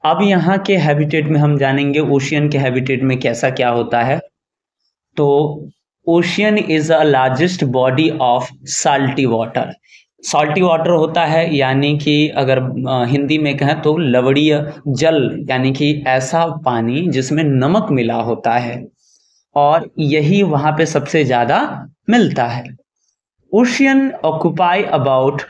अब यहाँ के हैबिटेट में हम जानेंगे ओशियन के हैबिटेट में कैसा क्या होता है। तो ocean is a largest body of salty water. Salty water होता है यानी कि अगर हिंदी में कहें तो लवणीय जल, यानी कि ऐसा पानी जिसमें नमक मिला होता है, और यही वहां पे सबसे ज्यादा मिलता है। Ocean occupy about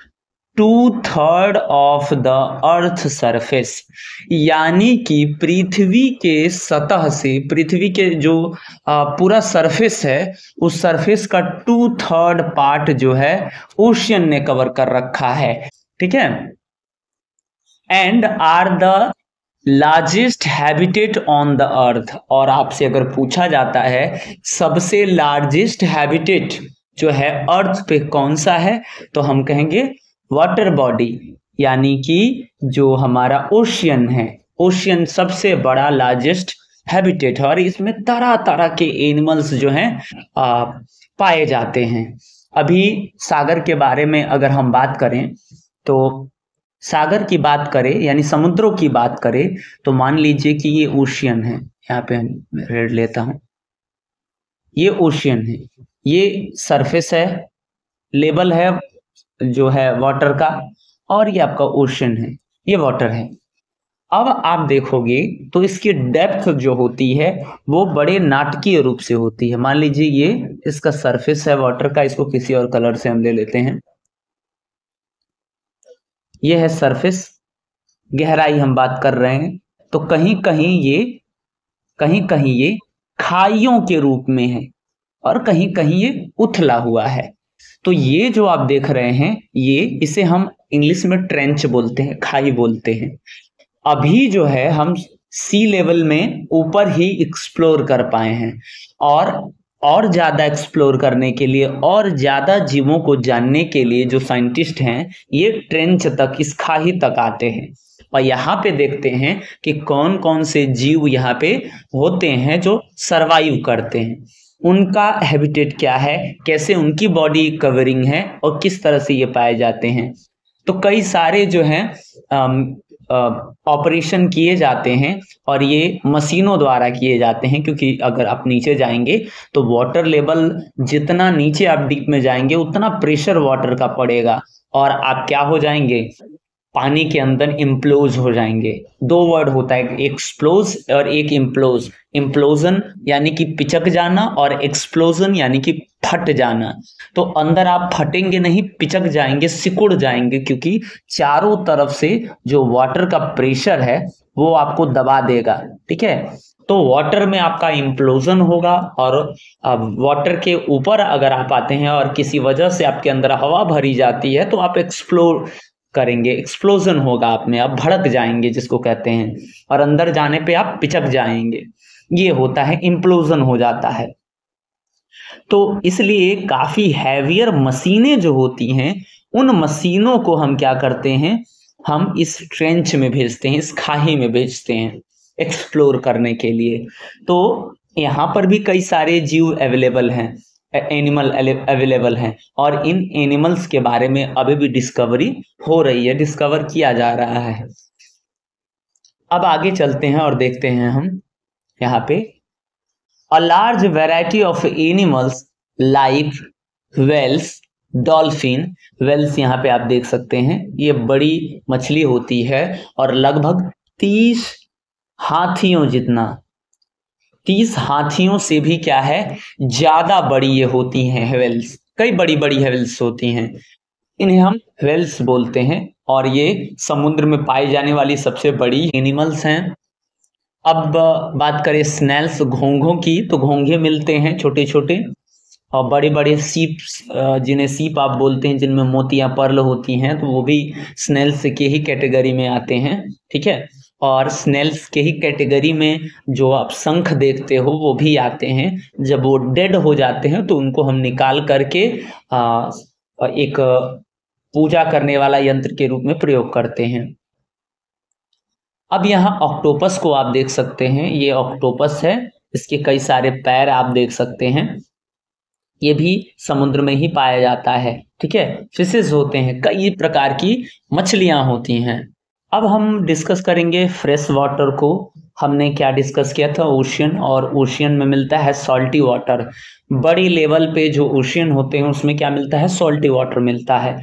2/3 of the earth surface, यानी कि पृथ्वी के सतह से, पृथ्वी के जो पूरा सरफेस है, उस सरफेस का 2/3 पार्ट जो है ओशियन ने कवर कर रखा है। ठीक है। And are the largest habitat on the earth. और आपसे अगर पूछा जाता है सबसे लार्जेस्ट हैबिटेट जो है अर्थ पे कौन सा है, तो हम कहेंगे वाटर बॉडी, यानी कि जो हमारा ओशियन है। ओशियन सबसे बड़ा लार्जेस्ट हैबिटेट है और इसमें तरह तरह के एनिमल्स जो हैं पाए जाते हैं। अभी सागर के बारे में अगर हम बात करें तो सागर की बात करें यानी समुद्रों की बात करें तो मान लीजिए कि ये ओशियन है, यहाँ पे रेड लेता हूं, ये ओशियन है, ये सरफेस है, लेवल है जो है वाटर का, और ये आपका ओशन है, ये वाटर है। अब आप देखोगे तो इसकी डेप्थ जो होती है वो बड़े नाटकीय रूप से होती है। मान लीजिए ये इसका सरफेस है वाटर का, इसको किसी और कलर से हम ले लेते हैं, ये है सरफेस, गहराई हम बात कर रहे हैं, तो कहीं कहीं ये खाइयों के रूप में है और कहीं कहीं ये उथला हुआ है। तो ये जो आप देख रहे हैं ये, इसे हम इंग्लिश में ट्रेंच बोलते हैं, खाई बोलते हैं। अभी जो है हम सी लेवल में ऊपर ही एक्सप्लोर कर पाए हैं, और ज्यादा एक्सप्लोर करने के लिए और ज्यादा जीवों को जानने के लिए जो साइंटिस्ट हैं ये ट्रेंच तक, इस खाई तक आते हैं और यहाँ पे देखते हैं कि कौन कौन से जीव यहाँ पे होते हैं जो सरवाइव करते हैं, उनका हैबिटेट क्या है, कैसे उनकी बॉडी कवरिंग है और किस तरह से ये पाए जाते हैं। तो कई सारे जो हैं ऑपरेशन किए जाते हैं और ये मशीनों द्वारा किए जाते हैं, क्योंकि अगर आप नीचे जाएंगे तो वाटर लेवल, जितना नीचे आप डीप में जाएंगे उतना प्रेशर वाटर का पड़ेगा और आप क्या हो जाएंगे, पानी के अंदर इम्प्लोज हो जाएंगे। दो वर्ड होता है, एक एक्सप्लोज और एक इम्प्लोज। इम्प्लोजन यानी कि पिचक जाना और एक्सप्लोजन यानी कि फट जाना। तो अंदर आप फटेंगे नहीं, पिचक जाएंगे, सिकुड़ जाएंगे, क्योंकि चारों तरफ से जो वाटर का प्रेशर है वो आपको दबा देगा। ठीक है। तो वाटर में आपका इम्प्लोजन होगा और वाटर के ऊपर अगर आप आते हैं और किसी वजह से आपके अंदर हवा भरी जाती है तो आप एक्सप्लोर करेंगे, एक्सप्लोजन होगा, आप में आप भड़क जाएंगे जिसको कहते हैं, और अंदर जाने पे आप पिचक जाएंगे, ये होता है, इम्प्लोजन हो जाता है। तो इसलिए काफी हैवियर मशीनें जो होती हैं उन मशीनों को हम क्या करते हैं, हम इस ट्रेंच में भेजते हैं, इस खाई में भेजते हैं एक्सप्लोर करने के लिए। तो यहाँ पर भी कई सारे जीव अवेलेबल हैं, एनिमल अवेलेबल हैं, और इन एनिमल्स के बारे में अभी भी डिस्कवरी हो रही है, डिस्कवर किया जा रहा है। अब आगे चलते हैं और देखते हैं हम यहाँ पे a large variety of animals like whales, dolphin. Whales यहाँ पे आप देख सकते हैं, ये बड़ी मछली होती है और लगभग 30 हाथियों जितना, 30 हाथियों से भी क्या है ज्यादा बड़ी ये होती हैं हेवेल्स, कई बड़ी बड़ी हेवेल्स होती हैं, इन्हें हम वेल्स बोलते हैं और ये समुद्र में पाई जाने वाली सबसे बड़ी एनिमल्स हैं। अब बात करें स्नेल्स, घोंघों की, तो घोंघे मिलते हैं छोटे छोटे, और बड़े बड़े सीप, जिन्हें सीप आप बोलते हैं, जिनमें मोतियां पर्ल होती हैं, तो वो भी स्नेल्स के ही कैटेगरी में आते हैं। ठीक है। और स्नेल्स के ही कैटेगरी में जो आप शंख देखते हो वो भी आते हैं। जब वो डेड हो जाते हैं तो उनको हम निकाल करके एक पूजा करने वाला यंत्र के रूप में प्रयोग करते हैं। अब यहाँ ऑक्टोपस को आप देख सकते हैं, ये ऑक्टोपस है, इसके कई सारे पैर आप देख सकते हैं, ये भी समुद्र में ही पाया जाता है। ठीक है। फिशेस होते हैं, कई प्रकार की मछलियां होती हैं, अब हम डिस्कस करेंगे फ्रेश वाटर को। हमने क्या डिस्कस किया था, ओशियन, और ओशियन में मिलता है सॉल्टी वाटर। बड़ी लेवल पे जो ओशियन होते हैं उसमें क्या मिलता है, सॉल्टी वाटर मिलता है।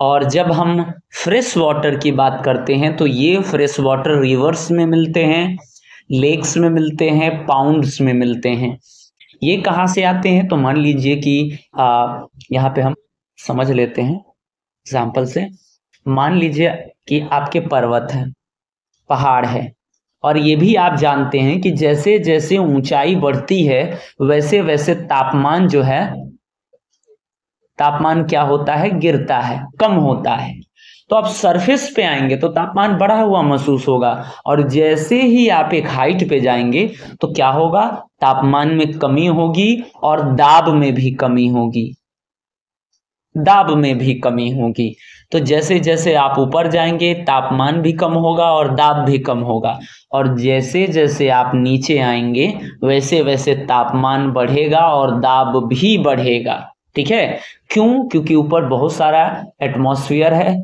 और जब हम फ्रेश वाटर की बात करते हैं तो ये फ्रेश वाटर रिवर्स में मिलते हैं, लेक्स में मिलते हैं, पाउंड्स में मिलते हैं। ये कहाँ से आते हैं, तो मान लीजिए कि यहाँ पे हम समझ लेते हैं एग्जाम्पल से। मान लीजिए कि आपके पर्वत है, पहाड़ है, और ये भी आप जानते हैं कि जैसे जैसे ऊंचाई बढ़ती है वैसे वैसे तापमान जो है, तापमान क्या होता है, गिरता है, कम होता है। तो आप सरफेस पे आएंगे तो तापमान बढ़ा हुआ महसूस होगा, और जैसे ही आप एक हाइट पे जाएंगे तो क्या होगा, तापमान में कमी होगी और दाब में भी कमी होगी, दाब में भी कमी होगी। तो जैसे जैसे आप ऊपर जाएंगे तापमान भी कम होगा और दाब भी कम होगा, और जैसे जैसे आप नीचे आएंगे वैसे वैसे तापमान बढ़ेगा और दाब भी बढ़ेगा। ठीक है, क्यों, क्योंकि ऊपर बहुत सारा एटमॉस्फेयर है,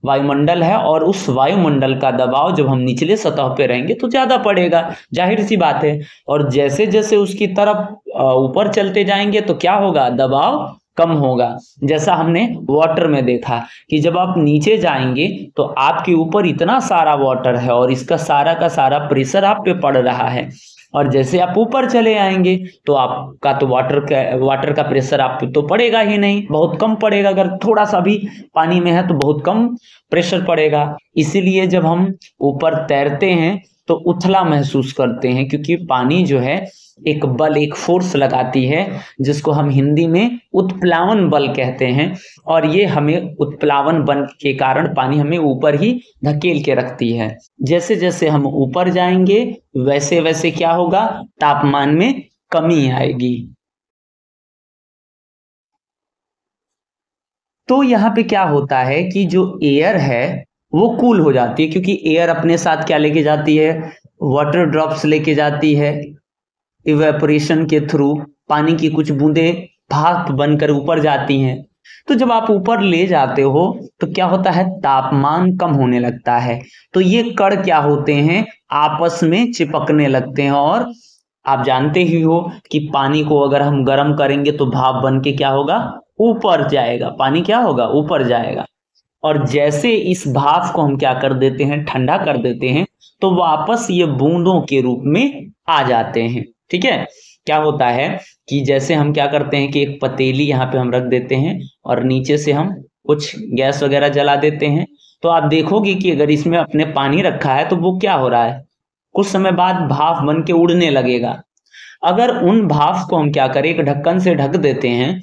वायुमंडल है, और उस वायुमंडल का दबाव जब हम निचले सतह पे रहेंगे तो ज्यादा पड़ेगा, जाहिर सी बात है। और जैसे जैसे उसकी तरफ ऊपर चलते जाएंगे तो क्या होगा, दबाव कम होगा। जैसा हमने वाटर में देखा कि जब आप नीचे जाएंगे तो आपके ऊपर इतना सारा वाटर है और इसका सारा का सारा प्रेशर आप पे पड़ रहा है, और जैसे आप ऊपर चले आएंगे तो आपका तो वाटर का प्रेशर आप पे तो पड़ेगा ही नहीं, बहुत कम पड़ेगा। अगर थोड़ा सा भी पानी में है तो बहुत कम प्रेशर पड़ेगा। इसीलिए जब हम ऊपर तैरते हैं तो उथला महसूस करते हैं, क्योंकि पानी जो है एक बल, एक फोर्स लगाती है, जिसको हम हिंदी में उत्प्लावन बल कहते हैं। और ये हमें उत्प्लावन बल के कारण पानी हमें ऊपर ही धकेल के रखती है। जैसे जैसे हम ऊपर जाएंगे वैसे वैसे क्या होगा, तापमान में कमी आएगी। तो यहाँ पे क्या होता है कि जो एयर है वो कूल हो जाती है, क्योंकि एयर अपने साथ क्या लेके जाती है, वाटर ड्रॉप्स लेके जाती है। इवेपोरेशन के थ्रू पानी की कुछ बूंदें भाप बनकर ऊपर जाती हैं। तो जब आप ऊपर ले जाते हो तो क्या होता है, तापमान कम होने लगता है। तो ये कण क्या होते हैं, आपस में चिपकने लगते हैं। और आप जानते ही हो कि पानी को अगर हम गर्म करेंगे तो भाप बन के क्या होगा, ऊपर जाएगा, पानी क्या होगा, ऊपर जाएगा। और जैसे इस भाप को हम क्या कर देते हैं, ठंडा कर देते हैं, तो वापस ये बूंदों के रूप में आ जाते हैं। ठीक है, क्या होता है कि जैसे हम क्या करते हैं कि एक पतीली यहाँ पे हम रख देते हैं और नीचे से हम कुछ गैस वगैरह जला देते हैं, तो आप देखोगे कि अगर इसमें अपने पानी रखा है तो वो क्या हो रहा है, कुछ समय बाद भाप बन के उड़ने लगेगा। अगर उन भाप को हम क्या करें, एक ढक्कन से ढक देते हैं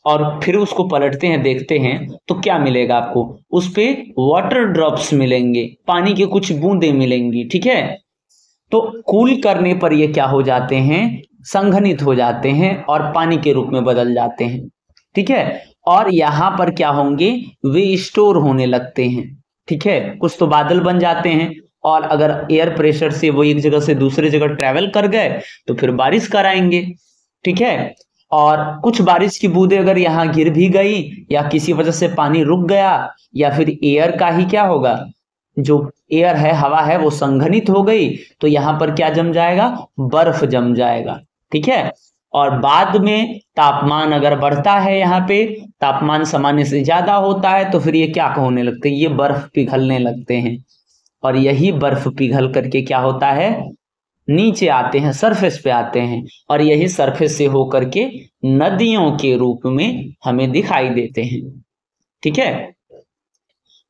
और फिर उसको पलटते हैं, देखते हैं, तो क्या मिलेगा आपको, उस पे वाटर ड्रॉप्स मिलेंगे, पानी की कुछ बूंदें मिलेंगी। ठीक है, तो कूल करने पर ये क्या हो जाते हैं, संघनित हो जाते हैं और पानी के रूप में बदल जाते हैं। ठीक है, और यहाँ पर क्या होंगे, वे स्टोर होने लगते हैं। ठीक है, कुछ तो बादल बन जाते हैं, और अगर एयर प्रेशर से वो एक जगह से दूसरे जगह ट्रेवल कर गए तो फिर बारिश कराएंगे। ठीक है, और कुछ बारिश की बूंदें अगर यहाँ गिर भी गई या किसी वजह से पानी रुक गया, या फिर एयर का ही क्या होगा, जो एयर है, हवा है, वो संघनित हो गई, तो यहाँ पर क्या जम जाएगा, बर्फ जम जाएगा। ठीक है, और बाद में तापमान अगर बढ़ता है, यहाँ पे तापमान सामान्य से ज्यादा होता है, तो फिर ये क्या होने लगते हैं, ये बर्फ पिघलने लगते हैं। और यही बर्फ पिघल करके क्या होता है, नीचे आते हैं, सरफेस पे आते हैं, और यही सरफेस से होकर के नदियों के रूप में हमें दिखाई देते हैं। ठीक है,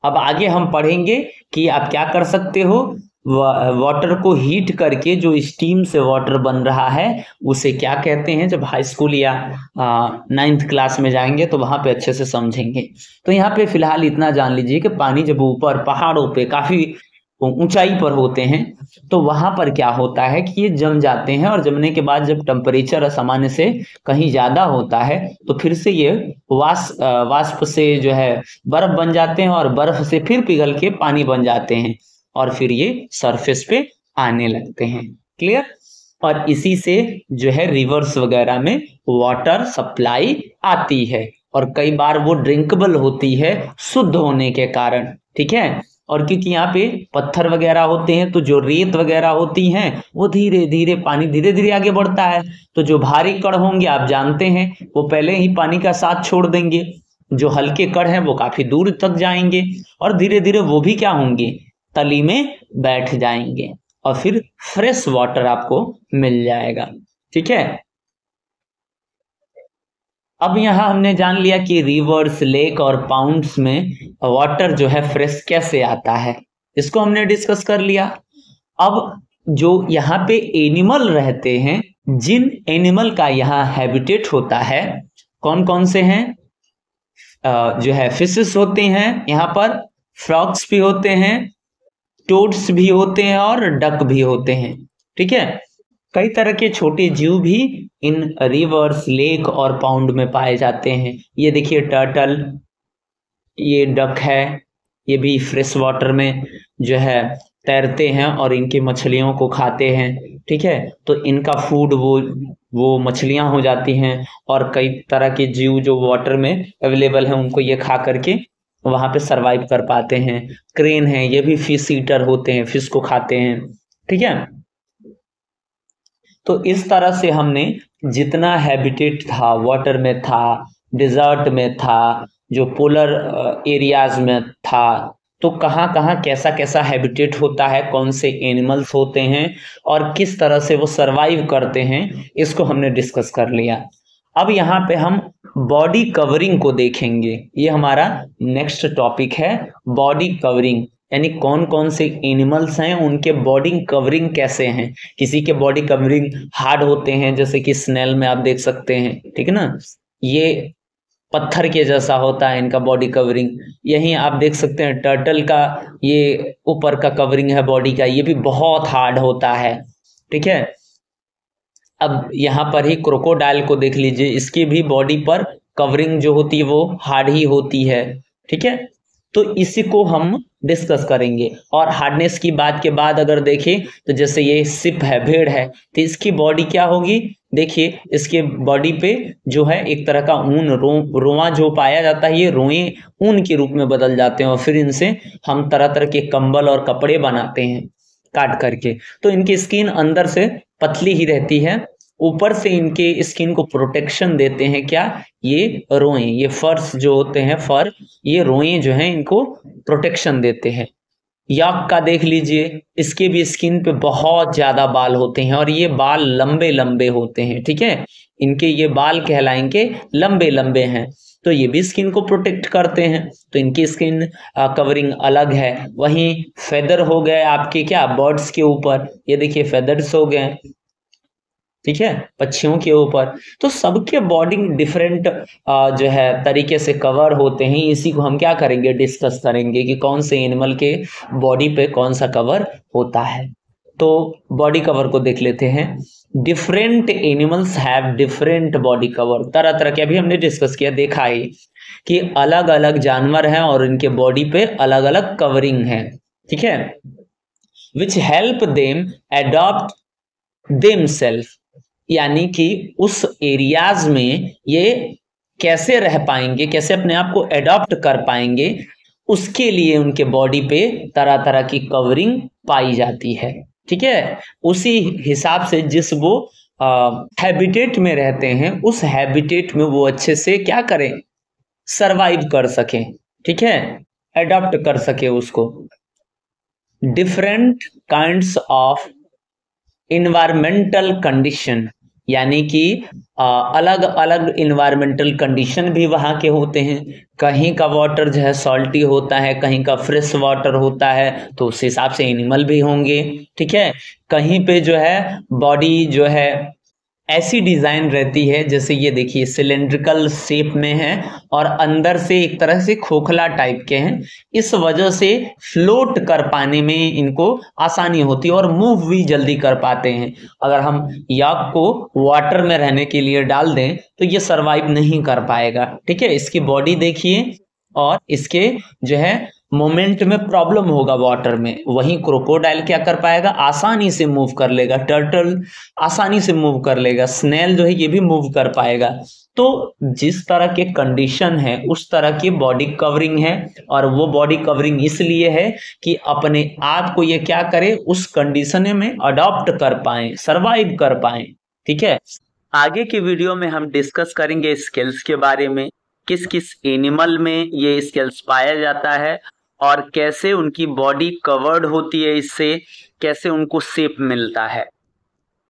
अब आगे हम पढ़ेंगे कि आप क्या कर सकते हो, वाटर को हीट करके जो स्टीम से वाटर बन रहा है उसे क्या कहते हैं। जब हाई स्कूल या 9th क्लास में जाएंगे तो वहां पे अच्छे से समझेंगे। तो यहाँ पे फिलहाल इतना जान लीजिए कि पानी जब ऊपर पहाड़ों पे काफी ऊंचाई पर होते हैं तो वहां पर क्या होता है कि ये जम जाते हैं, और जमने के बाद जब टेम्परेचर सामान्य से कहीं ज्यादा होता है तो फिर से ये वाष्प से जो है बर्फ बन जाते हैं, और बर्फ से फिर पिघल के पानी बन जाते हैं, और फिर ये सरफेस पे आने लगते हैं। क्लियर, और इसी से जो है रिवर्स वगैरह में वाटर सप्लाई आती है, और कई बार वो ड्रिंकेबल होती है शुद्ध होने के कारण। ठीक है, और क्योंकि यहाँ पे पत्थर वगैरह होते हैं तो जो रेत वगैरह होती हैं वो धीरे धीरे पानी धीरे धीरे आगे बढ़ता है। तो जो भारी कण होंगे आप जानते हैं वो पहले ही पानी का साथ छोड़ देंगे, जो हल्के कण हैं वो काफी दूर तक जाएंगे और धीरे धीरे वो भी क्या होंगे, तली में बैठ जाएंगे और फिर फ्रेश वाटर आपको मिल जाएगा। ठीक है, अब यहाँ हमने जान लिया कि रिवर्स, लेक और पाउंड्स में वाटर जो है फ्रेश कैसे आता है, इसको हमने डिस्कस कर लिया। अब जो यहाँ पे एनिमल रहते हैं, जिन एनिमल का यहाँ हैबिटेट होता है, कौन कौन से हैं, जो है फिशेस होते हैं, यहाँ पर फ्रॉग्स भी होते हैं, टोड्स भी होते हैं और डक भी होते हैं। ठीक है, कई तरह के छोटे जीव भी इन रिवर्स, लेक और पाउंड में पाए जाते हैं। ये देखिए टर्टल, ये डक है, ये भी फ्रेश वाटर में जो है तैरते हैं और इनकी मछलियों को खाते हैं। ठीक है, तो इनका फूड वो मछलियां हो जाती हैं और कई तरह के जीव जो वाटर में अवेलेबल हैं उनको ये खा करके वहां पे सरवाइव कर पाते हैं। क्रेन है, ये भी फिश ईटर होते हैं, फिश को खाते हैं। ठीक है, तो इस तरह से हमने जितना हैबिटेट था, वाटर में था, डिजर्ट में था, जो पोलर एरियाज में था, तो कहाँ कहाँ कैसा कैसा हैबिटेट होता है, कौन से एनिमल्स होते हैं और किस तरह से वो सरवाइव करते हैं, इसको हमने डिस्कस कर लिया। अब यहाँ पे हम बॉडी कवरिंग को देखेंगे। ये हमारा नेक्स्ट टॉपिक है, बॉडी कवरिंग, यानी कौन कौन से एनिमल्स हैं, उनके बॉडी कवरिंग कैसे हैं। किसी के बॉडी कवरिंग हार्ड होते हैं, जैसे कि स्नेल में आप देख सकते हैं। ठीक है ना, ये पत्थर के जैसा होता है इनका बॉडी कवरिंग। यहीं आप देख सकते हैं टर्टल का ये ऊपर का कवरिंग है बॉडी का, ये भी बहुत हार्ड होता है। ठीक है, अब यहाँ पर ही क्रोकोडाइल को देख लीजिए, इसकी भी बॉडी पर कवरिंग जो होती है वो हार्ड ही होती है। ठीक है, तो इसी को हम डिस्कस करेंगे। और हार्डनेस की बात के बाद अगर देखें तो जैसे ये सिप है, भेड़ है, तो इसकी बॉडी क्या होगी, देखिए इसके बॉडी पे जो है एक तरह का ऊन, रोआ जो पाया जाता है, ये रोए ऊन के रूप में बदल जाते हैं और फिर इनसे हम तरह तरह के कंबल और कपड़े बनाते हैं काट करके। तो इनकी स्किन अंदर से पतली ही रहती है, ऊपर से इनके स्किन को प्रोटेक्शन देते हैं क्या, ये रोए, ये फर्स जो होते हैं, फर, ये रोए जो हैं इनको प्रोटेक्शन देते हैं। याक का देख लीजिए, इसके भी स्किन पे बहुत ज्यादा बाल होते हैं और ये बाल लंबे लंबे होते हैं। ठीक है, इनके ये बाल कहलाएंगे लंबे लंबे हैं, तो ये भी स्किन को प्रोटेक्ट करते हैं, तो इनकी स्किन कवरिंग अलग है। वहीं फेदर हो गए आपके क्या, बर्ड्स के ऊपर, ये देखिए फेदर्स हो गए। ठीक है, पक्षियों के ऊपर, तो सबके बॉडी डिफरेंट जो है तरीके से कवर होते हैं। इसी को हम क्या करेंगे, डिस्कस करेंगे कि कौन से एनिमल के बॉडी पे कौन सा कवर होता है। तो बॉडी कवर को देख लेते हैं। Different animals have different body cover, तरह तरह के, अभी हमने डिस्कस किया, देखा है कि अलग अलग जानवर हैं और इनके बॉडी पे अलग अलग कवरिंग है। ठीक है, which help them adopt themselves, यानी कि उस एरियाज में ये कैसे रह पाएंगे, कैसे अपने आप को एडॉप्ट कर पाएंगे, उसके लिए उनके बॉडी पे तरह तरह की कवरिंग पाई जाती है। ठीक है, उसी हिसाब से जिस वो हैबिटेट में रहते हैं, उस हैबिटेट में वो अच्छे से क्या करें, सरवाइव कर सकें। ठीक है, एडॉप्ट कर सके उसको। Different kinds of environmental condition, यानी कि अलग अलग इन्वायरमेंटल कंडीशन भी वहाँ के होते हैं। कहीं का वाटर जो है सॉल्टी होता है, कहीं का फ्रेश वाटर होता है, तो उस हिसाब से एनिमल भी होंगे। ठीक है, कहीं पे जो है बॉडी जो है ऐसी डिजाइन रहती है, जैसे ये देखिए सिलेंड्रिकल शेप में है और अंदर से एक तरह से खोखला टाइप के हैं, इस वजह से फ्लोट कर पाने में इनको आसानी होती है और मूव भी जल्दी कर पाते हैं। अगर हम याक को वाटर में रहने के लिए डाल दें तो ये सरवाइव नहीं कर पाएगा। ठीक है, इसकी बॉडी देखिए और इसके जो है मोमेंट में प्रॉब्लम होगा वाटर में। वहीं क्रोकोडाइल क्या कर पाएगा, आसानी से मूव कर लेगा, टर्टल आसानी से मूव कर लेगा, स्नेल जो है ये भी मूव कर पाएगा। तो जिस तरह के कंडीशन है उस तरह की बॉडी कवरिंग है, और वो बॉडी कवरिंग इसलिए है कि अपने आप को ये क्या करे, उस कंडीशन में अडॉप्ट कर पाए, सरवाइव कर पाए। ठीक है, आगे की वीडियो में हम डिस्कस करेंगे स्केल्स के बारे में, किस किस एनिमल में ये स्केल्स पाया जाता है और कैसे उनकी बॉडी कवर्ड होती है, इससे कैसे उनको शेप मिलता है।